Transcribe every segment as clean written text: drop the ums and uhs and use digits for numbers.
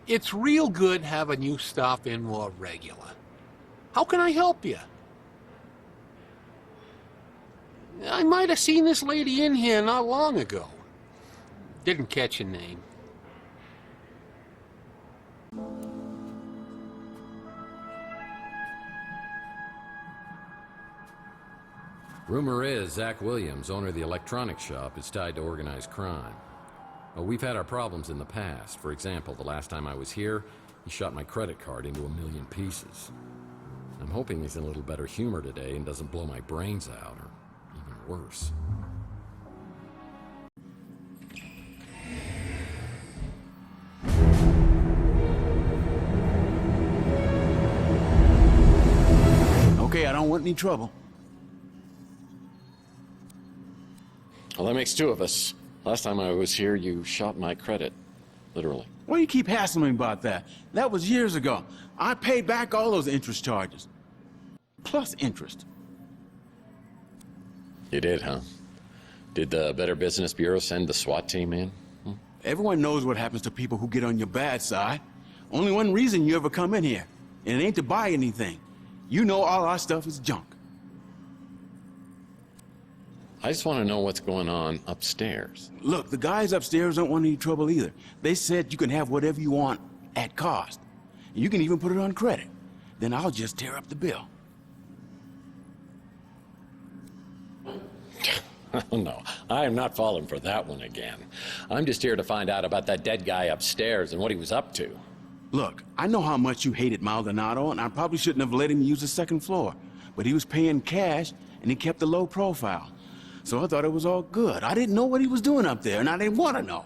It's real good having you stop in more regular. How can I help you? I might have seen this lady in here not long ago. Didn't catch your name. Rumor is Zach Williams, owner of the electronics shop, is tied to organized crime. Well, we've had our problems in the past. For example, the last time I was here, he shot my credit card into 1,000,000 pieces. I'm hoping he's in a little better humor today and doesn't blow my brains out, or even worse. Okay, I don't want any trouble. Well, that makes two of us. Last time I was here, you shot my credit. Literally. Why do you keep hassling me about that? That was years ago. I paid back all those interest charges. Plus interest. You did, huh? Did the Better Business Bureau send the SWAT team in? Everyone knows what happens to people who get on your bad side. Only one reason you ever come in here, and it ain't to buy anything. You know all our stuff is junk. I just want to know what's going on upstairs. Look, the guys upstairs don't want any trouble either. They said you can have whatever you want at cost. You can even put it on credit. Then I'll just tear up the bill. Oh, no, I am not falling for that one again. I'm just here to find out about that dead guy upstairs and what he was up to. Look, I know how much you hated Maldonado, and I probably shouldn't have let him use the second floor. But he was paying cash, and he kept a low profile. So I thought it was all good. I didn't know what he was doing up there, and I didn't want to know.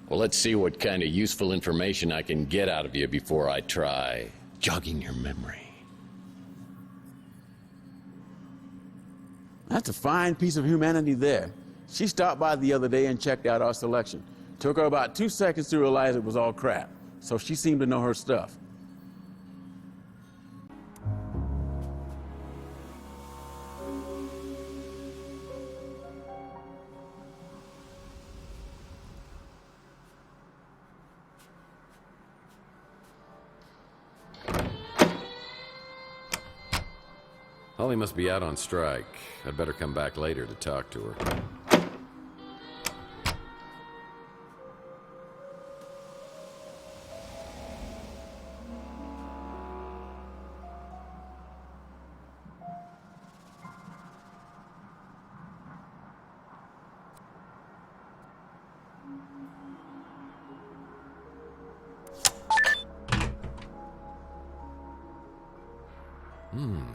Well, let's see what kind of useful information I can get out of you before I try jogging your memory. That's a fine piece of humanity there. She stopped by the other day and checked out our selection. Took her about 2 seconds to realize it was all crap. So she seemed to know her stuff. Holly must be out on strike. I'd better come back later to talk to her.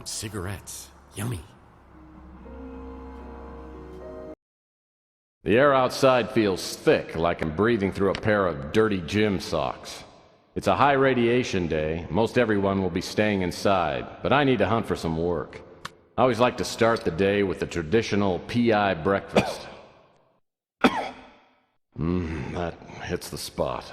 Cigarettes. Yummy. The air outside feels thick, like I'm breathing through a pair of dirty gym socks. It's a high radiation day. Most everyone will be staying inside, but I need to hunt for some work. I always like to start the day with the traditional PI breakfast. That hits the spot.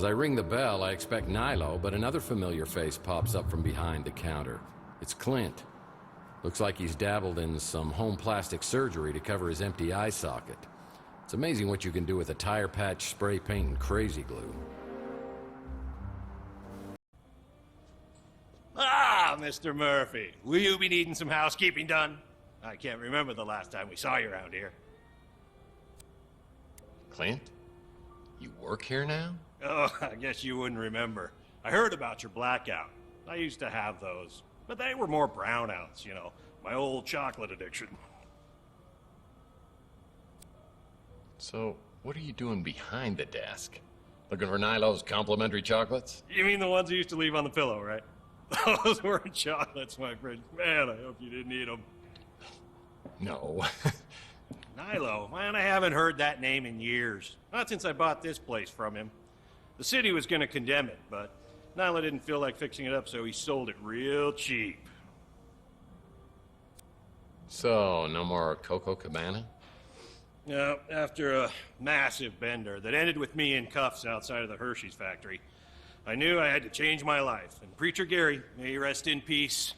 As I ring the bell, I expect Nilo, but another familiar face pops up from behind the counter. It's Clint. Looks like he's dabbled in some home plastic surgery to cover his empty eye socket. It's amazing what you can do with a tire patch, spray paint, and crazy glue. Ah, Mr. Murphy, will you be needing some housekeeping done? I can't remember the last time we saw you around here. Clint? You work here now? Oh, I guess you wouldn't remember. I heard about your blackout. I used to have those, but they were more brownouts, you know, my old chocolate addiction. So, what are you doing behind the desk? Looking for Nilo's complimentary chocolates? You mean the ones you used to leave on the pillow, right? Those weren't chocolates, my friend. Man, I hope you didn't eat them. No. Nilo, man, I haven't heard that name in years. Not since I bought this place from him. The city was gonna condemn it, but Nilo didn't feel like fixing it up, so he sold it real cheap. So, no more Coco Cabana? No, after a massive bender that ended with me in cuffs outside of the Hershey's factory, I knew I had to change my life. And Preacher Gary, may he rest in peace,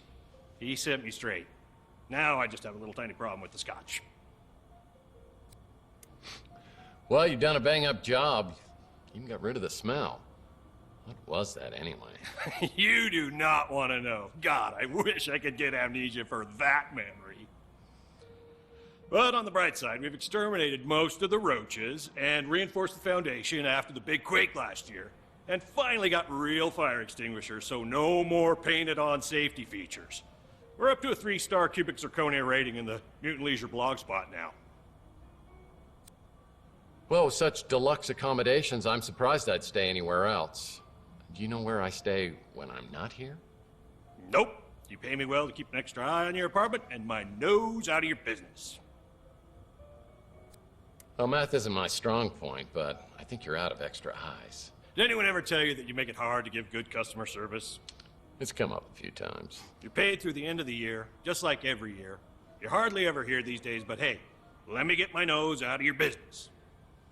he set me straight. Now I just have a little tiny problem with the scotch. Well, you've done a bang-up job. You even got rid of the smell. What was that, anyway? You do not want to know. God, I wish I could get amnesia for that memory. But on the bright side, we've exterminated most of the roaches and reinforced the foundation after the big quake last year. And finally got real fire extinguishers, so no more painted-on safety features. We're up to a 3-star cubic zirconia rating in the Mutant Leisure blog spot now. Well, with such deluxe accommodations, I'm surprised I'd stay anywhere else. Do you know where I stay when I'm not here? Nope. You pay me well to keep an extra eye on your apartment and my nose out of your business. Well, math isn't my strong point, but I think you're out of extra eyes. Did anyone ever tell you that you make it hard to give good customer service? It's come up a few times. You're paid through the end of the year, just like every year. You hardly ever hear these days, but hey, let me get my nose out of your business.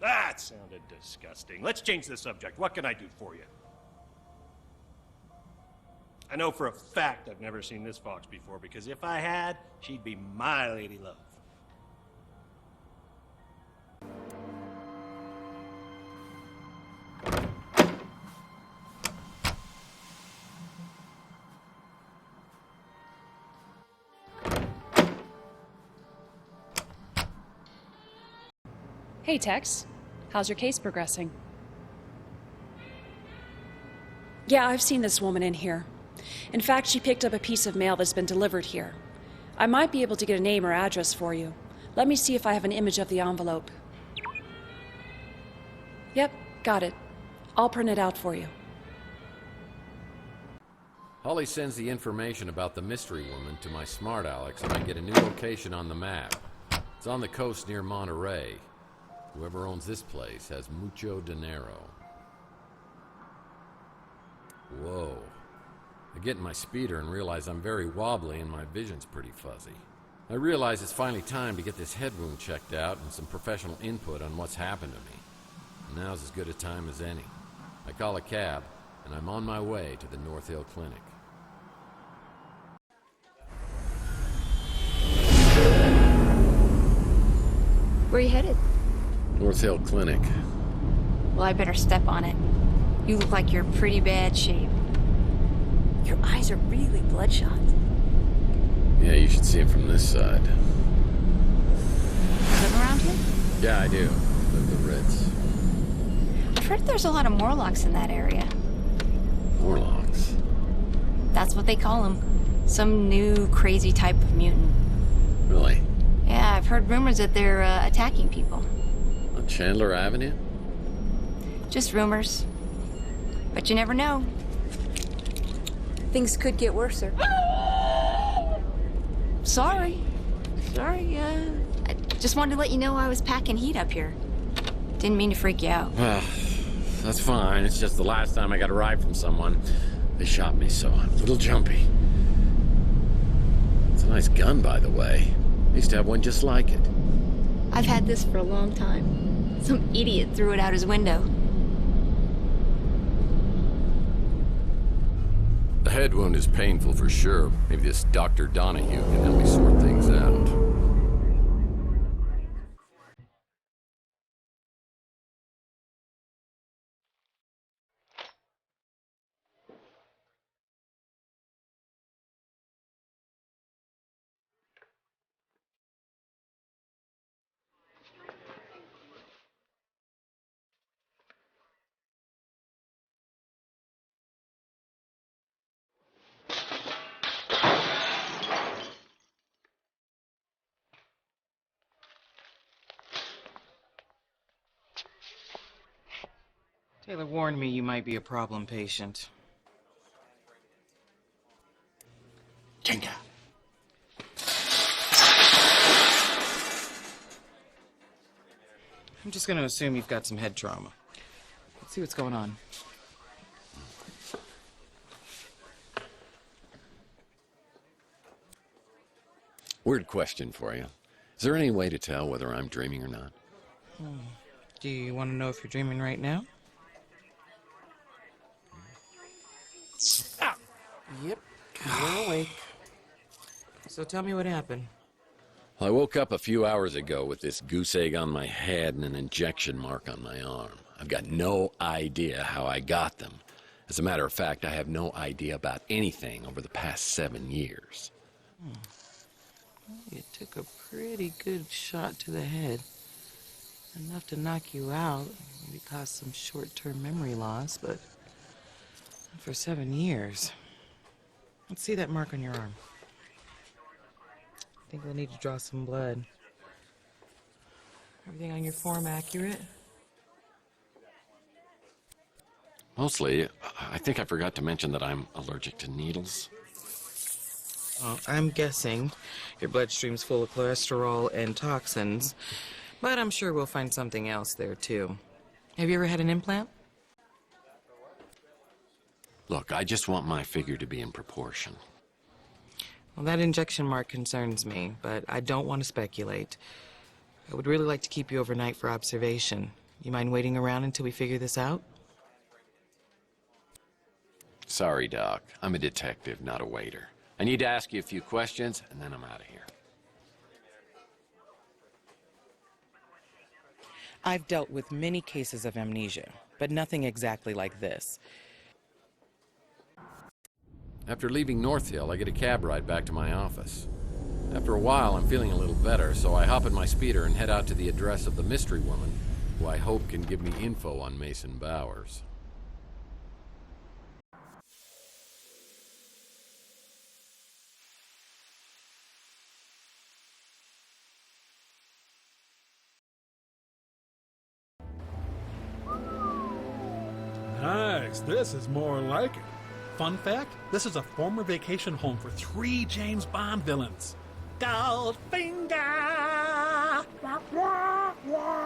That sounded disgusting. Let's change the subject. What can I do for you? I know for a fact I've never seen this fox before, because if I had, she'd be my lady love. Hey, Tex. How's your case progressing? Yeah, I've seen this woman in here. In fact, she picked up a piece of mail that's been delivered here. I might be able to get a name or address for you. Let me see if I have an image of the envelope. Yep, got it. I'll print it out for you. Holly sends the information about the mystery woman to my smart Alex, and I get a new location on the map. It's on the coast near Monterey. Whoever owns this place has mucho dinero. Whoa. I get in my speeder and realize I'm very wobbly and my vision's pretty fuzzy. I realize it's finally time to get this head wound checked out and some professional input on what's happened to me. Now's as good a time as any. I call a cab, and I'm on my way to the North Hill Clinic. Where are you headed? North Hill Clinic. Well, I better step on it. You look like you're in pretty bad shape. Your eyes are really bloodshot. Yeah, you should see him from this side. Live around here? Yeah, I do. Live the Ritz. I've heard there's a lot of Morlocks in that area. Morlocks? That's what they call them. Some new crazy type of mutant. Really? Yeah, I've heard rumors that they're attacking people. On Chandler Avenue? Just rumors. But you never know. Things could get worse. Sorry. I just wanted to let you know I was packing heat up here. Didn't mean to freak you out. That's fine. It's just the last time I got a ride from someone, they shot me, so I'm a little jumpy. It's a nice gun, by the way. I used to have one just like it. I've had this for a long time. Some idiot threw it out his window. The head wound is painful for sure. Maybe this Dr. Donahue can help me sort things out. Taylor warned me you might be a problem patient. Jenga. I'm just gonna assume you've got some head trauma. Let's see what's going on. Weird question for you. Is there any way to tell whether I'm dreaming or not? Do you want to know if you're dreaming right now? Yep, you're awake. So tell me what happened. Well, I woke up a few hours ago with this goose egg on my head and an injection mark on my arm. I've got no idea how I got them. As a matter of fact, I have no idea about anything over the past 7 years. You took a pretty good shot to the head. Enough to knock you out, maybe cause some short-term memory loss, but not for 7 years. Let's see that mark on your arm. I think we'll need to draw some blood. Everything on your form accurate? Mostly. I think I forgot to mention that I'm allergic to needles. Well, I'm guessing your bloodstream's full of cholesterol and toxins, but I'm sure we'll find something else there, too. Have you ever had an implant? Look, I just want my figure to be in proportion. Well, that injection mark concerns me, but I don't want to speculate. I would really like to keep you overnight for observation. You mind waiting around until we figure this out? Sorry, Doc. I'm a detective, not a waiter. I need to ask you a few questions, and then I'm out of here. I've dealt with many cases of amnesia, but nothing exactly like this. After leaving North Hill, I get a cab ride back to my office. After a while, I'm feeling a little better, so I hop in my speeder and head out to the address of the mystery woman, who I hope can give me info on Mason Bowers. Nice, this is more like it. Fun fact, this is a former vacation home for 3 James Bond villains. Goldfinger! Wah, wah, wah.